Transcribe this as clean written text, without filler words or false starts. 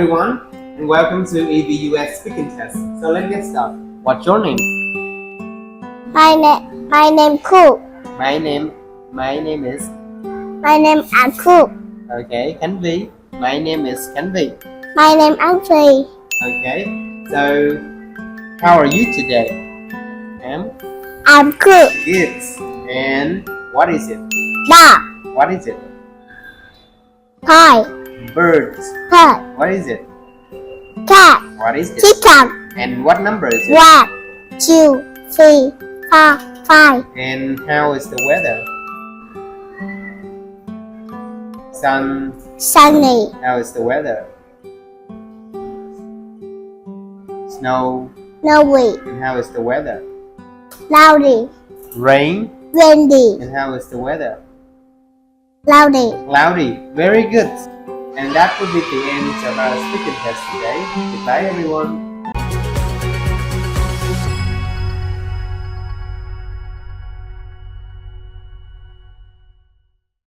everyone, and welcome to EVUS speaking test. So let's get started. What's your name? My name Cool. My name is. My name is Cool. Okay, Khánh Vy. My name is Khánh Vy. My name is Phi. Okay, so how are you today? I'm cool. Good. And what is it? Dog. What is it? Toy. Bird. Bird. What is it? Cat. What is it? Chicken. And what number is it? 1, 2, 3, 4, 5. And how is the weather? Sunny. How is the weather? Snow. Snowy. And how is the weather? Cloudy. Rain. Windy. And how is the weather? Cloudy. Cloudy. Very good. And that will be the end of our speaking test today. Goodbye everyone.